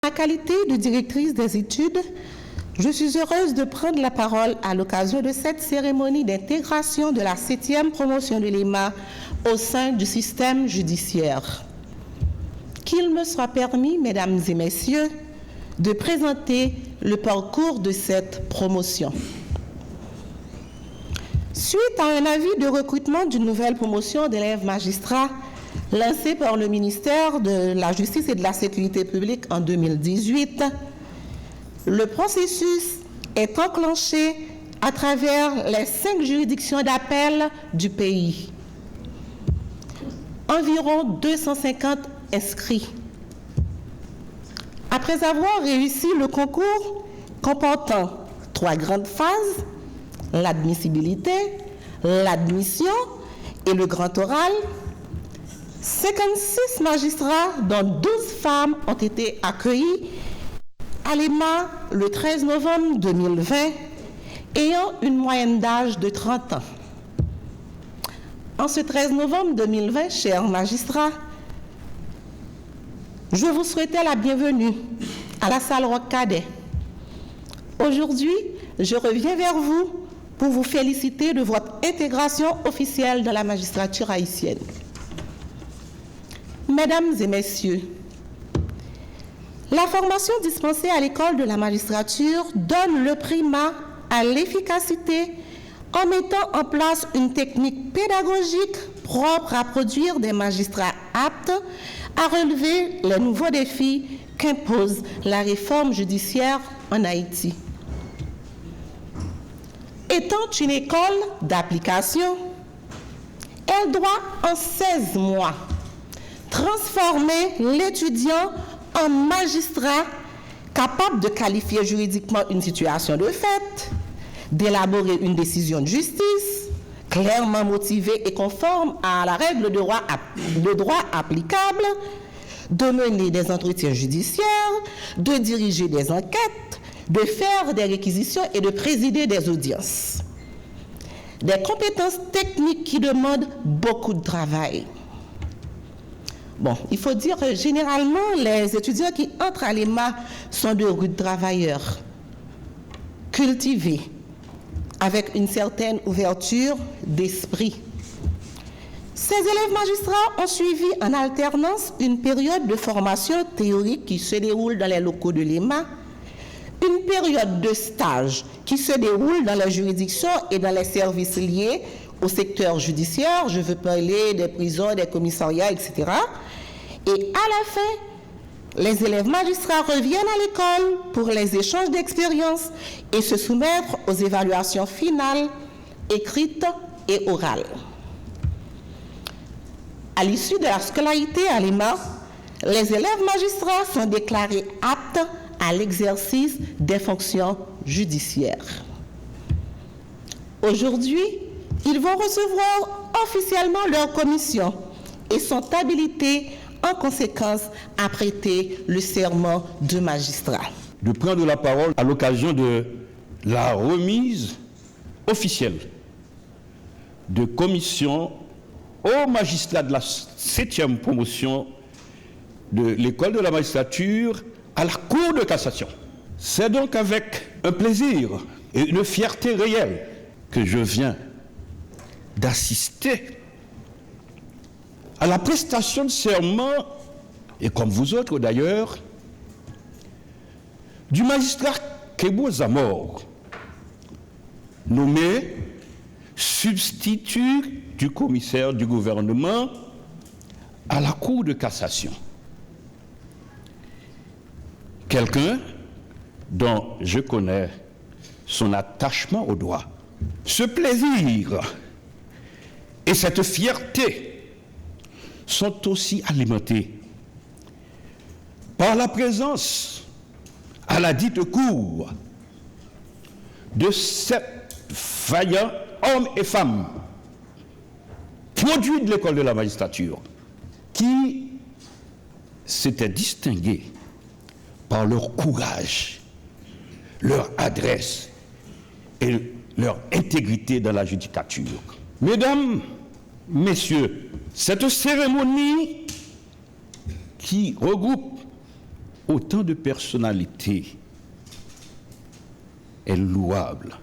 ma qualité de directrice des études, je suis heureuse de prendre la parole à l'occasion de cette cérémonie d'intégration de la 7e promotion de l'EMA au sein du système judiciaire. Qu'il me soit permis, mesdames et messieurs, de présenter le parcours de cette promotion. Suite à un avis de recrutement d'une nouvelle promotion d'élèves magistrats lancé par le ministère de la Justice et de la Sécurité publique en 2018, le processus est enclenché à travers les 5 juridictions d'appel du pays. Environ 250 inscrits. Après avoir réussi le concours comportant 3 grandes phases, l'admissibilité, l'admission et le grand oral, 56 magistrats, dont 12 femmes, ont été accueillis à l'EMA le 13 novembre 2020, ayant une moyenne d'âge de 30 ans. En ce 13 novembre 2020, chers magistrats, je vous souhaitais la bienvenue à la salle Roch-Cadet. Aujourd'hui, je reviens vers vous pour vous féliciter de votre intégration officielle dans la magistrature haïtienne. Mesdames et messieurs, la formation dispensée à l'école de la magistrature donne le primat à l'efficacité en mettant en place une technique pédagogique propre à produire des magistrats aptes à relever les nouveaux défis qu'impose la réforme judiciaire en Haïti. Étant une école d'application, elle doit en 16 mois transformer l'étudiant en magistrat capable de qualifier juridiquement une situation de fait, d'élaborer une décision de justice, clairement motivée et conforme à la règle de droit applicable, de mener des entretiens judiciaires, de diriger des enquêtes, de faire des réquisitions et de présider des audiences. Des compétences techniques qui demandent beaucoup de travail. Bon, il faut dire que généralement, les étudiants qui entrent à l'EMA sont de rudes travailleurs, cultivés, avec une certaine ouverture d'esprit. Ces élèves magistrats ont suivi en alternance une période de formation théorique qui se déroule dans les locaux de l'EMA, une période de stage qui se déroule dans la juridiction et dans les services liés au secteur judiciaire, je veux parler des prisons, des commissariats, etc. Et à la fin, les élèves magistrats reviennent à l'école pour les échanges d'expériences et se soumettre aux évaluations finales, écrites et orales. À l'issue de la scolarité à l'EMA, les élèves magistrats sont déclarés aptes à l'exercice des fonctions judiciaires. Aujourd'hui, ils vont recevoir officiellement leur commission et sont habilités en conséquence à prêter le serment de magistrat. De prendre la parole à l'occasion de la remise officielle de commission aux magistrats de la 7e promotion de l'école de la magistrature à la Cour de cassation. C'est donc avec un plaisir et une fierté réelle que je viens d'assister à la prestation de serment, et comme vous autres d'ailleurs, du magistrat Kebo Zamor, nommé substitut du commissaire du gouvernement à la Cour de cassation. Quelqu'un dont je connais son attachement au droit. Ce plaisir et cette fierté sont aussi alimentés par la présence à la dite cour de 7 vaillants hommes et femmes produits de l'école de la magistrature qui s'étaient distingués par leur courage, leur adresse et leur intégrité dans la judicature. Mesdames, messieurs, cette cérémonie qui regroupe autant de personnalités est louable,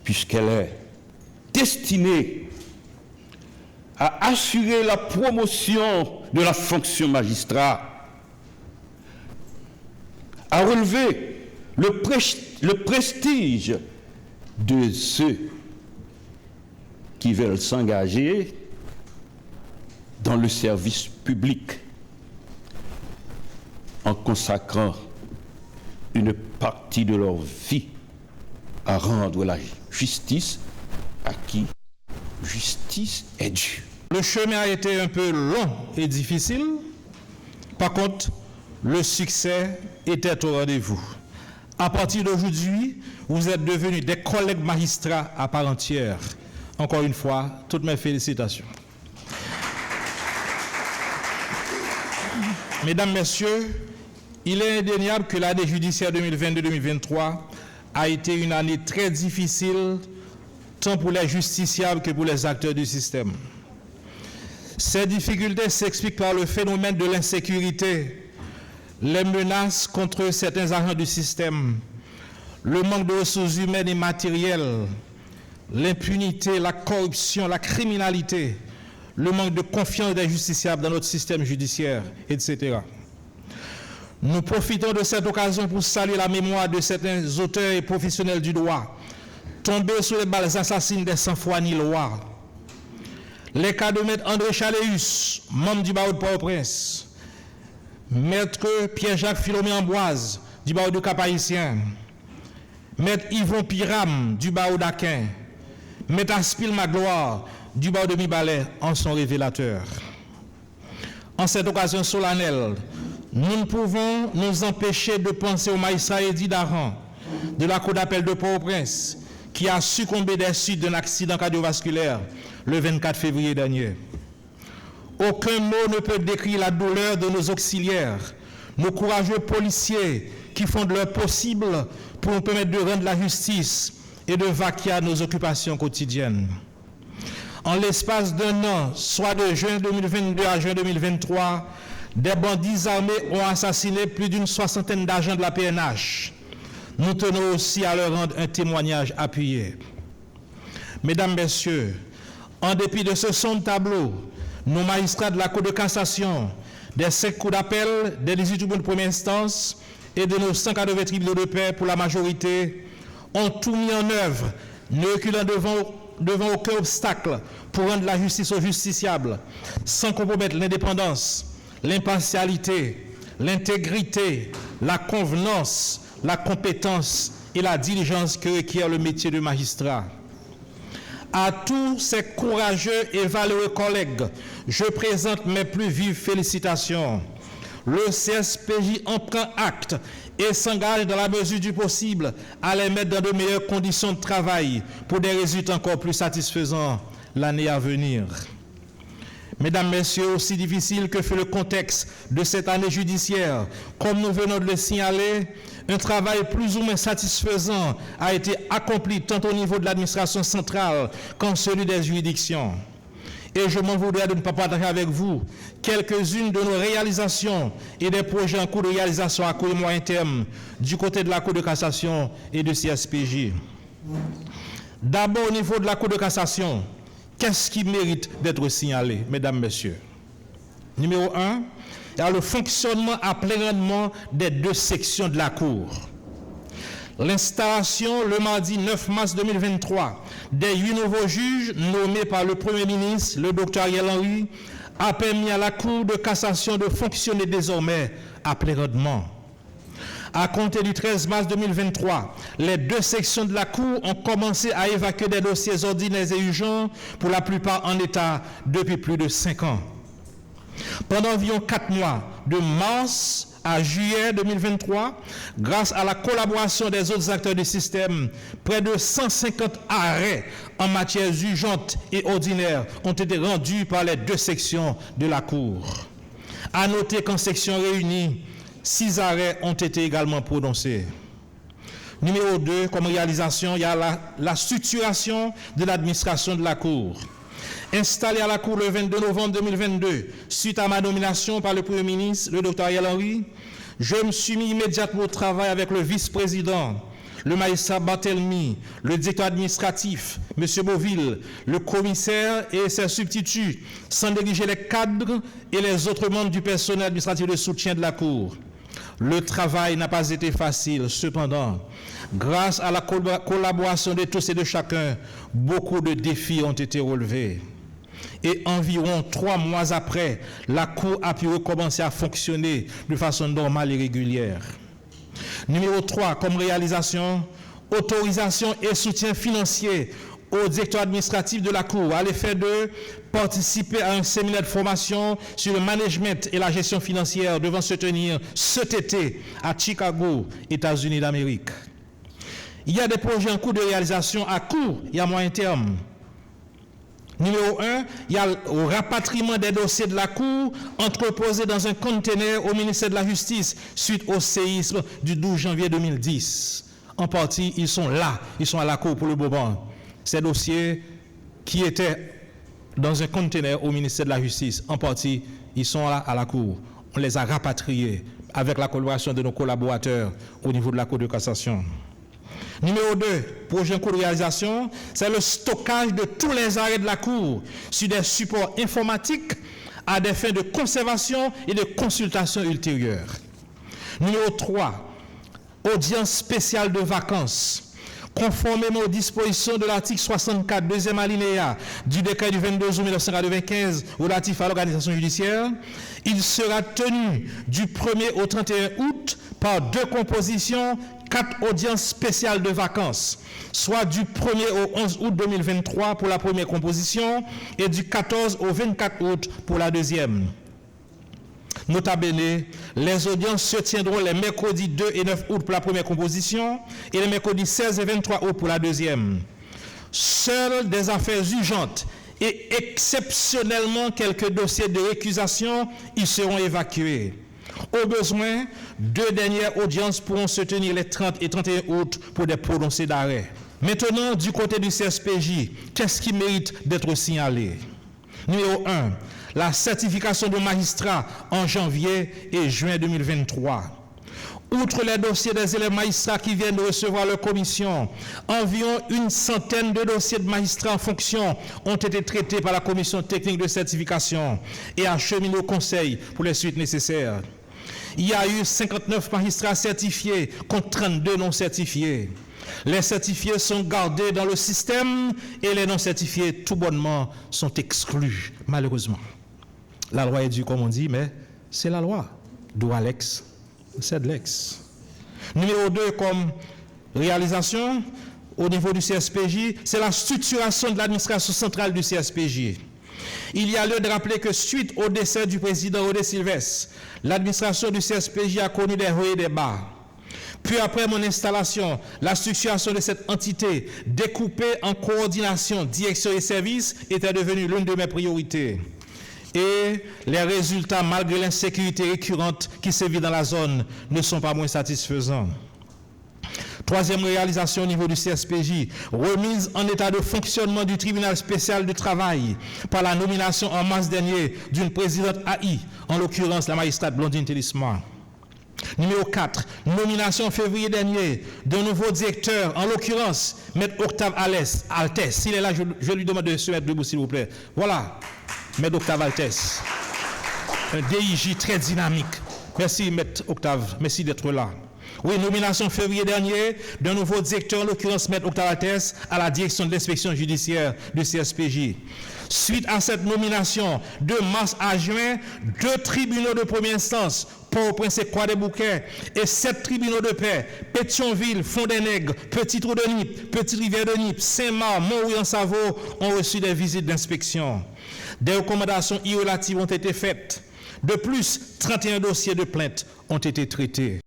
puisqu'elle est destinée à assurer la promotion de la fonction magistrat, à relever le prestige de ceux qui veulent s'engager dans le service public en consacrant une partie de leur vie à rendre la justice à qui justice est due. Le chemin a été un peu long et difficile. Par contre, le succès était au rendez-vous. À partir d'aujourd'hui, vous êtes devenus des collègues magistrats à part entière. Encore une fois, toutes mes félicitations. Mesdames, Messieurs, il est indéniable que l'année judiciaire 2022-2023 a été une année très difficile, tant pour les justiciables que pour les acteurs du système. Ces difficultés s'expliquent par le phénomène de l'insécurité, les menaces contre certains agents du système, le manque de ressources humaines et matérielles, l'impunité, la corruption, la criminalité, le manque de confiance des justiciables dans notre système judiciaire, etc. Nous profitons de cette occasion pour saluer la mémoire de certains auteurs et professionnels du droit, tombés sous les balles assassines des sans-foi ni loi. Les cas de maître André Chaléus, membre du barreau de Port-au-Prince, maître Pierre-Jacques Philomé-Amboise, du barreau de Cap-Haïtien, maître Yvon Piram, du barreau d'Aquin, maître Aspil Magloire, du barreau de Mibalais, en sont révélateurs. En cette occasion solennelle, nous ne pouvons nous empêcher de penser au magistrat Eddy Daran, de la Cour d'appel de Port-au-Prince, qui a succombé des suites d'un accident cardiovasculaire le 24 février dernier. Aucun mot ne peut décrire la douleur de nos auxiliaires, nos courageux policiers qui font de leur possible pour nous permettre de rendre la justice et de vaquer à nos occupations quotidiennes. En l'espace d'un an, soit de juin 2022 à juin 2023, des bandits armés ont assassiné plus d'une soixantaine d'agents de la PNH. Nous tenons aussi à leur rendre un témoignage appuyé. Mesdames, Messieurs, en dépit de ce sombre tableau, nos magistrats de la Cour de cassation, des 5 cours d'appel, des 18 tribunaux de première instance et de nos 180 tribunaux de paix pour la majorité, ont tout mis en œuvre, ne reculant devant aucun obstacle pour rendre la justice aux justiciables, sans compromettre l'indépendance, l'impartialité, l'intégrité, la convenance, la compétence et la diligence que requiert le métier de magistrat. À tous ces courageux et valeureux collègues, je présente mes plus vives félicitations. Le CSPJ en prend acte et s'engage dans la mesure du possible à les mettre dans de meilleures conditions de travail pour des résultats encore plus satisfaisants l'année à venir. Mesdames, Messieurs, aussi difficile que fut le contexte de cette année judiciaire, comme nous venons de le signaler, un travail plus ou moins satisfaisant a été accompli tant au niveau de l'administration centrale qu'en celui des juridictions. Et je m'en voudrais de ne pas partager avec vous quelques-unes de nos réalisations et des projets en cours de réalisation à court et moyen terme du côté de la Cour de cassation et du CSPJ. D'abord, au niveau de la Cour de cassation, qu'est-ce qui mérite d'être signalé, mesdames, messieurs? Numéro 1, il y a le fonctionnement à plein rendement des 2 sections de la Cour. L'installation le mardi 9 mars 2023 des 8 nouveaux juges nommés par le Premier ministre, le Dr Ariel Henry, a permis à la Cour de cassation de fonctionner désormais à plein rendement. À compter du 13 mars 2023, les 2 sections de la Cour ont commencé à évacuer des dossiers ordinaires et urgents, pour la plupart en état depuis plus de 5 ans. Pendant environ 4 mois, de mars à juillet 2023, grâce à la collaboration des autres acteurs du système, près de 150 arrêts en matière urgente et ordinaire ont été rendus par les 2 sections de la Cour. À noter qu'en section réunie, 6 arrêts ont été également prononcés. Numéro 2, comme réalisation, il y a la structuration de l'administration de la Cour. Installé à la Cour le 22 novembre 2022, suite à ma nomination par le Premier ministre, le Dr Ariel Henry, je me suis mis immédiatement au travail avec le vice-président, le magistrat Barthélemy, le directeur administratif, M. Beauville, le commissaire et ses substituts, sans négliger les cadres et les autres membres du personnel administratif de soutien de la Cour. Le travail n'a pas été facile, cependant, grâce à la collaboration de tous et de chacun, beaucoup de défis ont été relevés. Et environ 3 mois après, la Cour a pu recommencer à fonctionner de façon normale et régulière. Numéro 3, comme réalisation, autorisation et soutien financier au directeur administratif de la Cour à l'effet de participer à un séminaire de formation sur le management et la gestion financière devant se tenir cet été à Chicago, États-Unis d'Amérique. Il y a des projets en cours de réalisation à court et à moyen terme. Numéro 1, il y a le rapatriement des dossiers de la Cour entreposés dans un conteneur au ministère de la Justice suite au séisme du 12 janvier 2010. En partie, ils sont là, ils sont à la Cour pour le moment. Ces dossiers qui étaient dans un conteneur au ministère de la Justice, en partie, ils sont là à la Cour. On les a rapatriés avec la collaboration de nos collaborateurs au niveau de la Cour de cassation. Numéro 2, projet en cours de réalisation, c'est le stockage de tous les arrêts de la Cour sur des supports informatiques à des fins de conservation et de consultation ultérieure. Numéro 3, audience spéciale de vacances. Conformément aux dispositions de l'article 64, deuxième alinéa du décret du 22 août 1995 relatif à l'organisation judiciaire, il sera tenu du 1er au 31 août par 2 compositions, 4 audiences spéciales de vacances, soit du 1er au 11 août 2023 pour la première composition et du 14 au 24 août pour la deuxième. Nota bene, les audiences se tiendront les mercredis 2 et 9 août pour la première composition et les mercredis 16 et 23 août pour la deuxième. Seules des affaires urgentes et exceptionnellement quelques dossiers de récusation y seront évacués. Au besoin, 2 dernières audiences pourront se tenir les 30 et 31 août pour des prononcés d'arrêt. Maintenant, du côté du CSPJ, qu'est-ce qui mérite d'être signalé? Numéro 1, la certification de magistrats en janvier et juin 2023. Outre les dossiers des élèves magistrats qui viennent de recevoir leur commission, environ 100 de dossiers de magistrats en fonction ont été traités par la commission technique de certification et acheminés au conseil pour les suites nécessaires. Il y a eu 59 magistrats certifiés contre 32 non certifiés. Les certifiés sont gardés dans le système et les non certifiés, tout bonnement, sont exclus, malheureusement. La loi est due, comme on dit, mais c'est la loi. D'où Alex, c'est de l'ex. Numéro 2, comme réalisation, au niveau du CSPJ, c'est la structuration de l'administration centrale du CSPJ. Il y a lieu de rappeler que suite au décès du président Rodé Sylvestre, l'administration du CSPJ a connu des hauts et des bas. Puis après mon installation, la structuration de cette entité découpée en coordination, direction et services était devenue l'une de mes priorités. Et les résultats, malgré l'insécurité récurrente qui sévit dans la zone, ne sont pas moins satisfaisants. Troisième réalisation au niveau du CSPJ, remise en état de fonctionnement du tribunal spécial du travail par la nomination en mars dernier d'une présidente AI, en l'occurrence la magistrate Blondine Télisma. Numéro 4, nomination en février dernier d'un nouveau directeur, en l'occurrence Maître Octave Altès. S'il est là, je lui demande de se mettre debout, s'il vous plaît. Voilà, Maître Octave Altès. Un DIJ très dynamique. Merci Maître Octave, merci d'être là. Oui, nomination en février dernier d'un nouveau directeur, en l'occurrence Maître Octave Altès, à la direction de l'inspection judiciaire du CSPJ. Suite à cette nomination, de mars à juin, 2 tribunaux de première instance, Port-au-Prince et Croix-des-Bouquets, et 7 tribunaux de paix, Pétionville, Fond-des-Nègres, Petit-Trou-de-Nip, Petite-Rivière-de-Nip, Saint-Marc, Montrouge-en-Savo ont reçu des visites d'inspection. Des recommandations irrelatives ont été faites. De plus, 31 dossiers de plainte ont été traités.